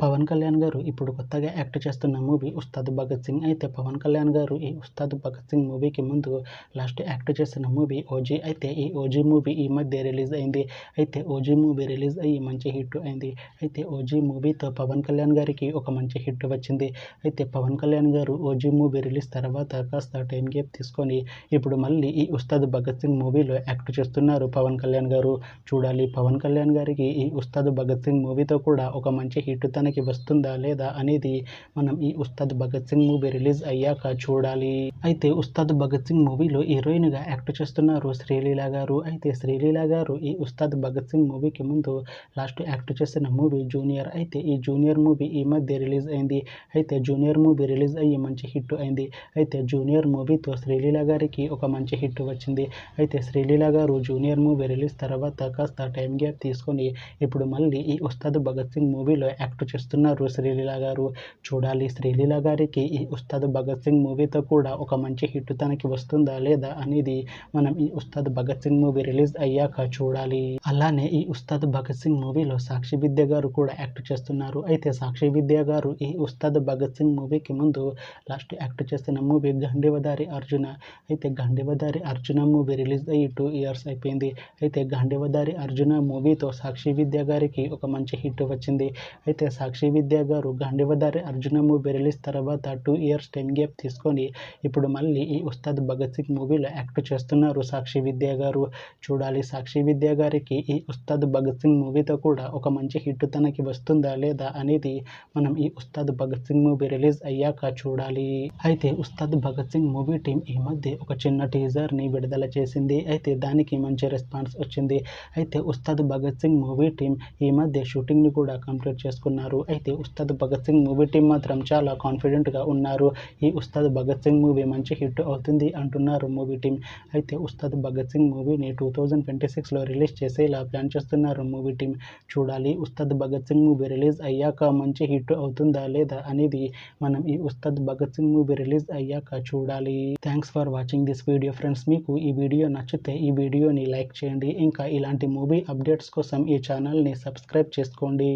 పవన్ కళ్యాణ్ గారు ఇప్పుడు కొత్తగా యాక్ట్ చేస్తున్న మూవీ ఉస్తాద్ భగత్ సింగ్. అయితే పవన్ కళ్యాణ్ గారు ఈ ఉస్తాద్ భగత్ సింగ్ మూవీకి ముందు లాస్ట్ యాక్ట్ చేసిన మూవీ ఓజీ. అయితే ఈ ఓజీ మూవీ ఈ మధ్య రిలీజ్ అయింది. అయితే ఓజీ మూవీ రిలీజ్ అయ్యి మంచి హిట్ అయింది. అయితే ఓజీ మూవీతో పవన్ కళ్యాణ్ గారికి ఒక మంచి హిట్ వచ్చింది. అయితే పవన్ కళ్యాణ్ గారు ఓజీ మూవీ రిలీజ్ తర్వాత కాస్త టైం గ్యాప్ తీసుకొని ఇప్పుడు మళ్ళీ ఈ ఉస్తాద్ భగత్ సింగ్ మూవీలో యాక్ట్ చేస్తున్నారు పవన్ కళ్యాణ్ గారు. చూడాలి పవన్ కళ్యాణ్ గారికి ఈ ఉస్తాద్ భగత్ సింగ్ మూవీతో కూడా ఒక మంచి హిట్ తనకి వస్తుందా లేదా అనేది మనం ఈ ఉస్తాద్ భగత్ సింగ్ మూవీ రిలీజ్ అయ్యాక చూడాలి. అయితే ఉస్తాద్ భగత్ సింగ్ మూవీలో హీరోయిన్ గా యాక్ట్ చేస్తున్నారు శ్రీలీల గారు. అయితే శ్రీలీల గారు ఈ ఉస్తాద్ భగత్ సింగ్ మూవీకి ముందు లాస్ట్ యాక్ట్ చేసిన మూవీ జూనియర్. అయితే ఈ జూనియర్ మూవీ ఈ మధ్య రిలీజ్ అయింది. అయితే జూనియర్ మూవీ రిలీజ్ అయ్యి మంచి హిట్ అయింది. అయితే జూనియర్ మూవీతో శ్రీలీల గారికి ఒక మంచి హిట్ వచ్చింది. అయితే శ్రీలీల గారు జూనియర్ మూవీ రిలీజ్ తర్వాత కాస్త టైం గ్యాప్ తీసుకొని ఇప్పుడు మళ్ళీ ఈ ఉస్తాద్ భగత్ సింగ్ మూవీలో యాక్ట్ చేస్తున్నారు శ్రీలీల గారు. చూడాలి శ్రీలీల గారికి ఈ ఉస్తాద్ భగత్ సింగ్ మూవీతో కూడా ఒక మంచి హిట్ తనకి వస్తుందా లేదా అనేది మనం ఈ ఉస్తాద్ భగత్ సింగ్ మూవీ రిలీజ్ అయ్యాక చూడాలి. అలానే ఈ ఉస్తాద్ భగత్ సింగ్ మూవీలో సాక్షి విద్య గారు కూడా యాక్ట్ చేస్తున్నారు. అయితే సాక్షి విద్య గారు ఈ ఉస్తాద్ భగత్ సింగ్ మూవీకి ముందు లాస్ట్ యాక్ట్ చేసిన మూవీ గాంధీవదారి అర్జున. అయితే గాంధీవదారి అర్జున మూవీ రిలీజ్ అయ్యి 2 years అయిపోయింది. అయితే గాంధీవదారి అర్జున మూవీతో సాక్షి విద్య గారికి ఒక మంచి హిట్ వచ్చింది. అయితే సాక్షి విద్య గారు గాంధీవదారి అర్జున మూవీ రిలీజ్ తర్వాత 2 years టైం గ్యాప్ తీసుకొని ఇప్పుడు మళ్ళీ ఈ ఉస్తాద్ భగత్ సింగ్ మూవీలో యాక్ట్ చేస్తున్నారు సాక్షి విద్య గారు. చూడాలి సాక్షి విద్య గారికి ఈ ఉస్తాద్ భగత్ సింగ్ మూవీతో కూడా ఒక మంచి హిట్ తనకి వస్తుందా లేదా అనేది మనం ఈ ఉస్తాద్ భగత్ సింగ్ మూవీ రిలీజ్ అయ్యాక చూడాలి. అయితే ఉస్తాద్ భగత్ సింగ్ మూవీ టీం ఈ మధ్య ఒక చిన్న టీజర్ ని విడుదల చేసింది. అయితే దానికి మంచి రెస్పాన్స్ వచ్చింది. అయితే ఉస్తాద్ భగత్ సింగ్ మూవీ టీం ఈ మధ్య షూటింగ్ ని కూడా కంప్లీట్ చేసుకున్నారు. అయితే ఉస్తాద్ భగత్ సింగ్ మూవీ టీం మాత్రం చాలా కాన్ఫిడెంట్ గా ఉన్నారు. ఈ ఉస్తాద్ భగత్ సింగ్ మూవీ మంచి హిట్ అవుతుంది అంటున్నారు మూవీ టీం. అయితే ఉస్తాద్ భగత్ సింగ్ మూవీని 2026లో రిలీజ్ చేసేలా ప్లాన్ చేస్తున్నారు మూవీ టీం. చూడాలి ఉస్తాద్ భగత్ సింగ్ మూవీ రిలీజ్ అయ్యాక మంచి హిట్ అవుతుందా లేదా అనేది మనం ఈ ఉస్తాద్ భగత్ సింగ్ మూవీ రిలీజ్ అయ్యాక చూడాలి. Thanks for watching this video friends. మీకు ఈ వీడియో నచ్చితే ఈ వీడియోని లైక్ చేయండి. ఇంకా ఇలాంటి మూవీ అప్డేట్స్ కోసం ఈ ఛానల్ని సబ్స్క్రైబ్ చేసుకోండి.